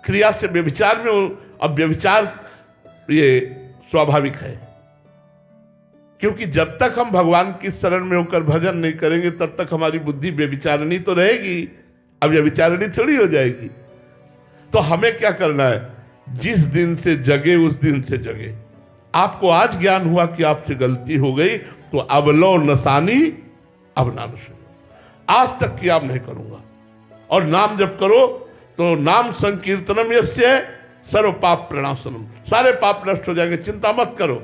क्रिया से व्यभिचार में हो। अब व्यभिचार ये स्वाभाविक है, क्योंकि जब तक हम भगवान की शरण में होकर भजन नहीं करेंगे तब तक हमारी बुद्धि व्यभिचारिणी तो रहेगी, अब व्यभिचारिणी थोड़ी हो जाएगी। तो हमें क्या करना है, जिस दिन से जगे उस दिन से जगे। आपको आज ज्ञान हुआ कि आपसे गलती हो गई, तो अब लो नसानी अब ना नशो, आज तक की आप नहीं करूंगा। और नाम जप करो तो नाम संकीर्तनम यस्य सर्व पाप प्रणाशनम, सारे पाप नष्ट हो जाएंगे। चिंता मत करो,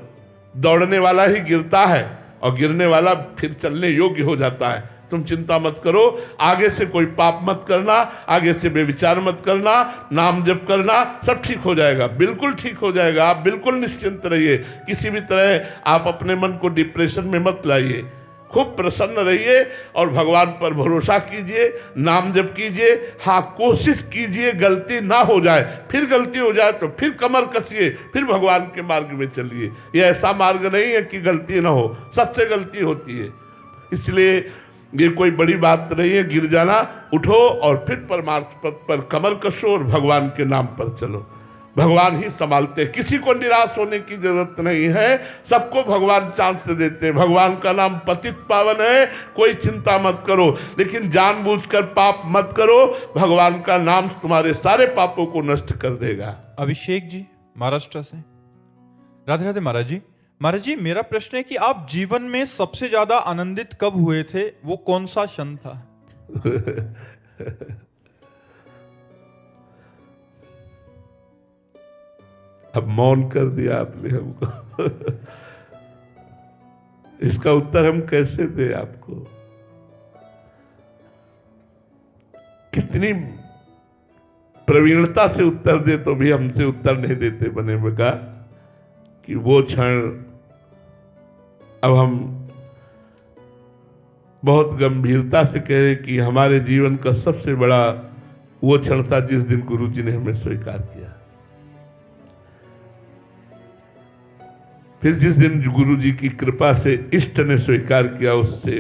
दौड़ने वाला ही गिरता है और गिरने वाला फिर चलने योग्य हो जाता है। तुम चिंता मत करो, आगे से कोई पाप मत करना, आगे से बेविचार मत करना, नाम जप करना, सब ठीक हो जाएगा, बिल्कुल ठीक हो जाएगा। आप बिल्कुल निश्चिंत रहिए, किसी भी तरह आप अपने मन को डिप्रेशन में मत लाइए, खूब प्रसन्न रहिए और भगवान पर भरोसा कीजिए, नाम जप कीजिए। हाँ, कोशिश कीजिए गलती ना हो जाए, फिर गलती हो जाए तो फिर कमर कसिए, फिर भगवान के मार्ग में चलिए। ये ऐसा मार्ग नहीं है कि गलती ना हो, सबसे गलती होती है, इसलिए ये कोई बड़ी बात नहीं है। गिर जाना, उठो और फिर परमार्थ पथ पर कमर कसो और भगवान के नाम पर चलो। भगवान ही संभालते हैं, किसी को निराश होने की जरूरत नहीं है, सबको भगवान चांस देते हैं। भगवान का नाम पतित पावन है, कोई चिंता मत करो, लेकिन जानबूझकर पाप मत करो। भगवान का नाम तुम्हारे सारे पापों को नष्ट कर देगा। अभिषेक जी महाराष्ट्र से, राधे राधे महाराज जी। महाराज जी, मेरा प्रश्न है कि आप जीवन में सबसे ज्यादा आनंदित कब हुए थे, वो कौन सा क्षण था? अब मौन कर दिया आपने हमको। इसका उत्तर हम कैसे दें आपको? कितनी प्रवीणता से उत्तर दे तो भी हमसे उत्तर नहीं देते बने बगा कि वो क्षण अब हम बहुत गंभीरता से कह रहे कि हमारे जीवन का सबसे बड़ा वो क्षण था जिस दिन गुरु जी ने हमें स्वीकार किया। फिर जिस दिन गुरु जी की कृपा से इष्ट ने स्वीकार किया उससे,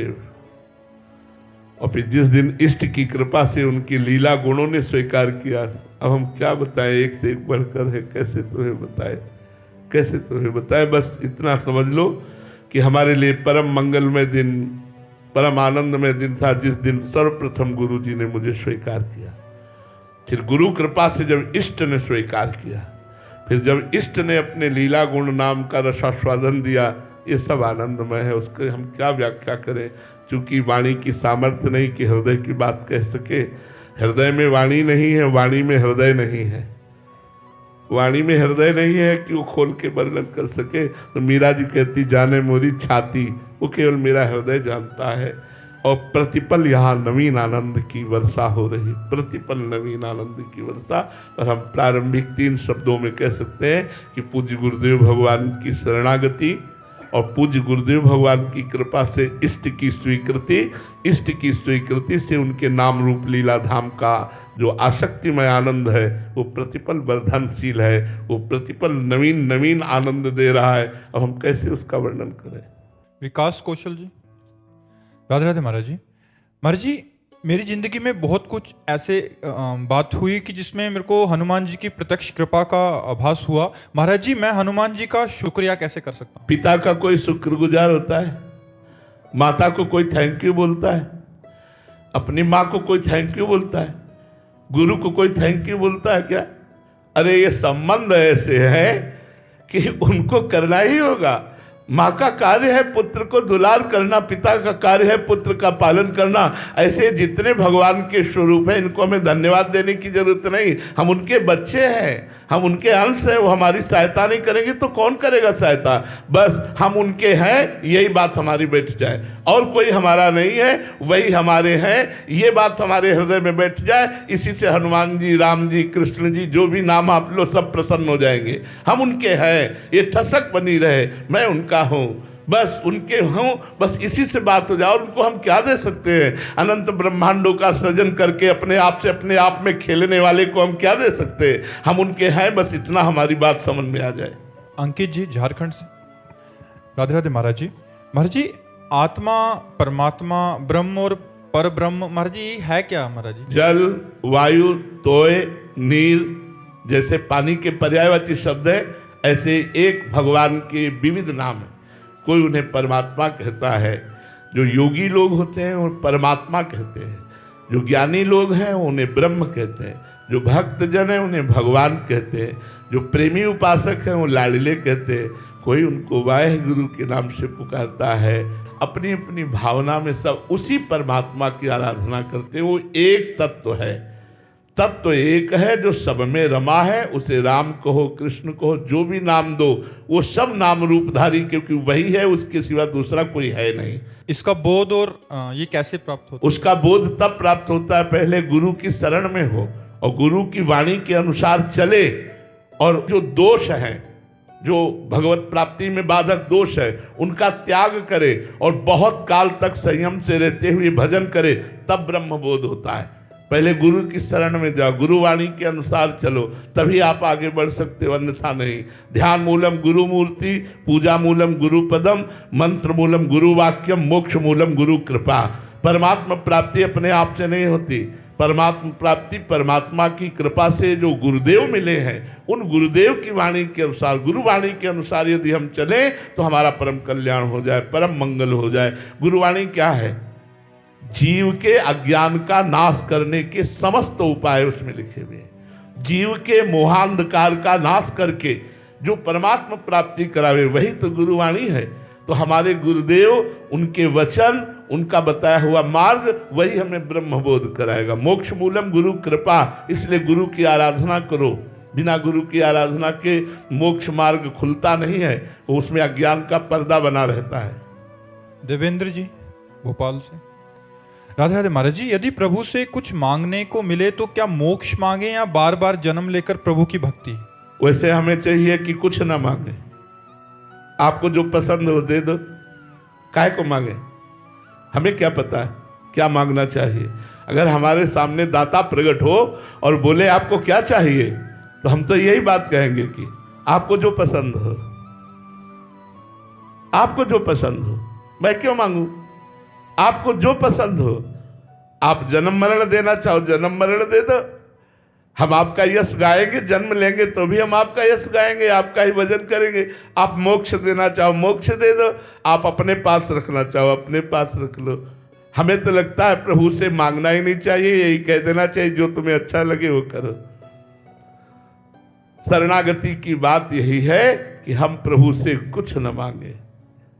और फिर जिस दिन इष्ट की कृपा से उनकी लीला गुणों ने स्वीकार किया। अब हम क्या बताएं, एक से एक बढ़कर है, कैसे तुम्हें बताएं, कैसे तुम्हें बताएं। बस इतना समझ लो कि हमारे लिए परम मंगलमय दिन, परम आनंदमय दिन था जिस दिन सर्वप्रथम गुरु जी ने मुझे स्वीकार किया। फिर गुरु कृपा से जब इष्ट ने स्वीकार किया, फिर जब इष्ट ने अपने लीला गुण नाम का रसास्वादन दिया, ये सब आनंदमय है। उसके हम क्या व्याख्या करें, चूंकि वाणी की सामर्थ्य नहीं कि हृदय की बात कह सके। हृदय में वाणी नहीं है, वाणी में हृदय नहीं है, वाणी में हृदय नहीं है कि वो खोल के वर्णन कर सके। तो मीरा जी कहती जाने मोरी छाती, वो केवल मेरा हृदय जानता है। और प्रतिपल यहाँ नवीन आनंद की वर्षा हो रही, प्रतिपल नवीन आनंद की वर्षा। और हम प्रारंभिक 3 शब्दों में कह सकते हैं कि पूज्य गुरुदेव भगवान की शरणागति और पूज्य गुरुदेव भगवान की कृपा से इष्ट की स्वीकृति, इष्ट की स्वीकृति से उनके नाम रूप लीला धाम का जो आसक्तिमय आनंद है वो प्रतिपल वर्धनशील है, वो प्रतिपल नवीन नवीन आनंद दे रहा है। अब हम कैसे उसका वर्णन करें? विकास कौशल जी, राधे राधे महाराज जी। महाराज जी, मेरी जिंदगी में बहुत कुछ ऐसे बात हुई कि जिसमें मेरे को हनुमान जी की प्रत्यक्ष कृपा का आभास हुआ। महाराज जी, मैं हनुमान जी का शुक्रिया कैसे कर सकता हूँ? पिता का कोई शुक्रगुजार होता है? माता को कोई थैंक यू बोलता है? अपनी माँ को कोई थैंक यू बोलता है? गुरु को कोई थैंक यू बोलता है क्या? अरे ये संबंध ऐसे है कि उनको करना ही होगा। माँ का कार्य है पुत्र को दुलार करना, पिता का कार्य है पुत्र का पालन करना। ऐसे जितने भगवान के स्वरूप हैं इनको हमें धन्यवाद देने की जरूरत नहीं, हम उनके बच्चे हैं, हम उनके अंश हैं। वो हमारी सहायता नहीं करेंगे तो कौन करेगा सहायता? बस हम उनके हैं, यही बात हमारी बैठ जाए। और कोई हमारा नहीं है, वही हमारे हैं, ये बात हमारे हृदय में बैठ जाए। इसी से हनुमान जी, राम जी, कृष्ण जी, जो भी नाम आप लोग सब प्रसन्न हो जाएंगे। हम उनके हैं, ये ठसक बनी रहे, मैं उनका हूँ, बस उनके हूँ, बस इसी से बात हो जाए। और उनको हम क्या दे सकते हैं? अनंत ब्रह्मांडों का सृजन करके अपने आप से अपने आप में खेलने वाले को हम क्या दे सकते हैं? हम उनके हैं, बस इतना हमारी बात समझ में आ जाए। अंकित जी झारखंड से, राधे राधे महाराज जी। महाराज जी, आत्मा, परमात्मा, ब्रह्म और पर ब्रह्म महाराज जी है क्या? महाराज जी, जल, वायु, तोय, नीर, जैसे पानी के पर्यायवाची शब्द है, ऐसे एक भगवान के विविध नाम है। कोई उन्हें परमात्मा कहता है, जो योगी लोग होते हैं वो परमात्मा कहते हैं, जो ज्ञानी लोग हैं उन्हें ब्रह्म कहते हैं, जो भक्तजन हैं उन्हें भगवान कहते हैं, जो प्रेमी उपासक हैं वो लाडले कहते हैं। कोई उनको वाहेगुरु के नाम से पुकारता है। अपनी अपनी भावना में सब उसी परमात्मा की आराधना करते हैं। वो एक तत्व है, तत्व एक है जो सब में रमा है। उसे राम कहो, कृष्ण कहो, जो भी नाम दो, वो सब नाम रूपधारी, क्योंकि वही है, उसके सिवा दूसरा कोई है नहीं। इसका बोध और ये कैसे प्राप्त होता है? उसका बोध तब प्राप्त होता है पहले गुरु की शरण में हो और गुरु की वाणी के अनुसार चले, और जो दोष हैं, जो भगवत प्राप्ति में बाधक दोष है, उनका त्याग करे और बहुत काल तक संयम से रहते हुए भजन करे, तब ब्रह्म बोध होता है। पहले गुरु की शरण में जाओ, गुरुवाणी के अनुसार चलो, तभी आप आगे बढ़ सकते हो, अन्यथा नहीं। ध्यान मूलम गुरु मूर्ति, पूजा मूलम गुरु पदम, मंत्र मूलम गुरु वाक्यम, मोक्ष मूलम गुरु कृपा। परमात्मा प्राप्ति अपने आप से नहीं होती। परमात्मा प्राप्ति परमात्मा की कृपा से जो गुरुदेव मिले हैं, उन गुरुदेव की वाणी के अनुसार, गुरुवाणी के अनुसार यदि हम चलें तो हमारा परम कल्याण हो जाए, परम मंगल हो जाए। गुरुवाणी क्या है? जीव के अज्ञान का नाश करने के समस्त उपाय उसमें लिखे हुए हैं। जीव के मोहांधकार का नाश करके जो परमात्मा प्राप्ति करावे, वही तो गुरुवाणी है। तो हमारे गुरुदेव, उनके वचन, उनका बताया हुआ मार्ग, वही हमें ब्रह्मबोध कराएगा। मोक्ष मूलम गुरु कृपा, इसलिए गुरु की आराधना करो। बिना गुरु की आराधना के मोक्ष मार्ग खुलता नहीं है, उसमें अज्ञान का पर्दा बना रहता है। देवेंद्र जी भोपाल से। राधे राधे महाराज जी, यदि प्रभु से कुछ मांगने को मिले तो क्या मोक्ष मांगे या बार बार जन्म लेकर प्रभु की भक्ति? वैसे हमें चाहिए कि कुछ ना मांगे, आपको जो पसंद हो दे दो, काहे को मांगे? हमें क्या पता है क्या मांगना चाहिए? अगर हमारे सामने दाता प्रकट हो और बोले आपको क्या चाहिए, तो हम तो यही बात कहेंगे कि आपको जो पसंद हो, आपको जो पसंद हो, मैं क्यों मांगू? आपको जो पसंद हो। आप जन्म मरण देना चाहो, जन्म मरण दे दो, हम आपका यश गाएंगे। जन्म लेंगे तो भी हम आपका यश गाएंगे, आपका ही भजन करेंगे। आप मोक्ष देना चाहो, मोक्ष दे दो। आप अपने पास रखना चाहो, अपने पास रख लो। हमें तो लगता है प्रभु से मांगना ही नहीं चाहिए, यही कह देना चाहिए जो तुम्हें अच्छा लगे वो करो। शरणागति की बात यही है कि हम प्रभु से कुछ न मांगे।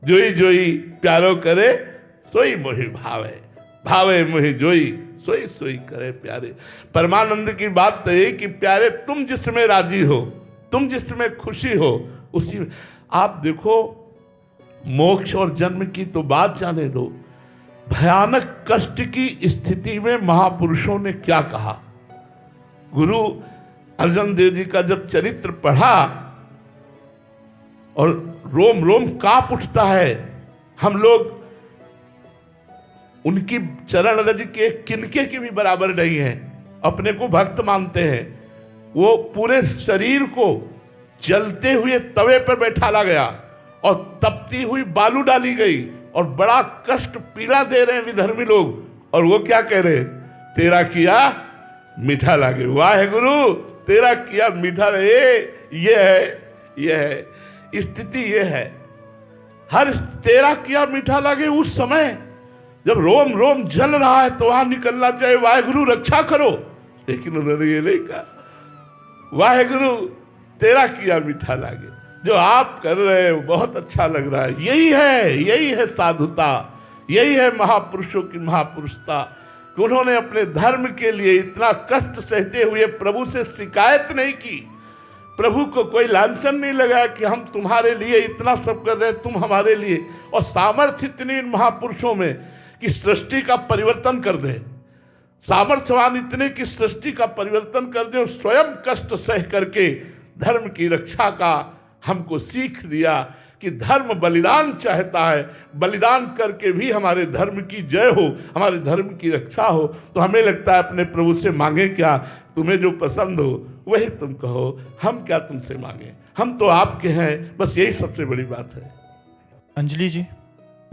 जोई जोई प्यारो करे सोई मोहि भावे, भावे मोहि जोई सोई सोई करे प्यारे। परमानंद की बात तो यही कि प्यारे, तुम जिसमें राजी हो, तुम जिसमें खुशी हो, उसी में। आप देखो, मोक्ष और जन्म की तो बात जाने दो, भयानक कष्ट की स्थिति में महापुरुषों ने क्या कहा। गुरु अर्जन देव जी का जब चरित्र पढ़ा और रोम रोम कांप उठता है। हम लोग उनकी चरण रज के किनके की भी बराबर नहीं है, अपने को भक्त मानते हैं। वो पूरे शरीर को जलते हुए तवे पर बैठाला गया और तपती हुई बालू डाली गई और बड़ा कष्ट पीड़ा दे रहे हैं विधर्मी लोग, और वो क्या कह रहे? तेरा किया मीठा लागे। वाहे गुरु, तेरा किया मीठा लगे। ये है स्थिति, ये है हर तेरा किया मीठा लागे। उस समय जब रोम रोम जल रहा है तो वहां निकलना चाहिए, वाहेगुरु रक्षा करो, लेकिन उन्होंने ये नहीं कहा। वाहेगुरु तेरा किया मीठा लागे, जो आप कर रहे हो बहुत अच्छा लग रहा है। यही है साधुता, यही है महापुरुषों की महापुरुषता कि उन्होंने अपने धर्म के लिए इतना कष्ट सहते हुए प्रभु से शिकायत नहीं की। प्रभु को कोई लांछन नहीं लगा कि हम तुम्हारे लिए इतना सब कर रहे हैं, तुम हमारे लिए। और सामर्थ्य इतनी इन महापुरुषों में कि सृष्टि का परिवर्तन कर दे, सामर्थ्यवान इतने कि सृष्टि का परिवर्तन कर दे, और स्वयं कष्ट सह करके धर्म की रक्षा का हमको सीख दिया कि धर्म बलिदान चाहता है, बलिदान करके भी हमारे धर्म की जय हो, हमारे धर्म की रक्षा हो। तो हमें लगता है अपने प्रभु से मांगे क्या? तुम्हें जो पसंद हो वही तुम कहो, हम क्या तुमसे मांगे? हम तो आपके हैं, बस यही सबसे बड़ी बात है। अंजलि जी,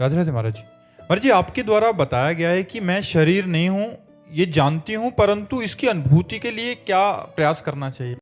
राधे राधे महाराज जी। महाराज जी, आपके द्वारा बताया गया है कि मैं शरीर नहीं हूँ, ये जानती हूँ, परंतु इसकी अनुभूति के लिए क्या प्रयास करना चाहिए?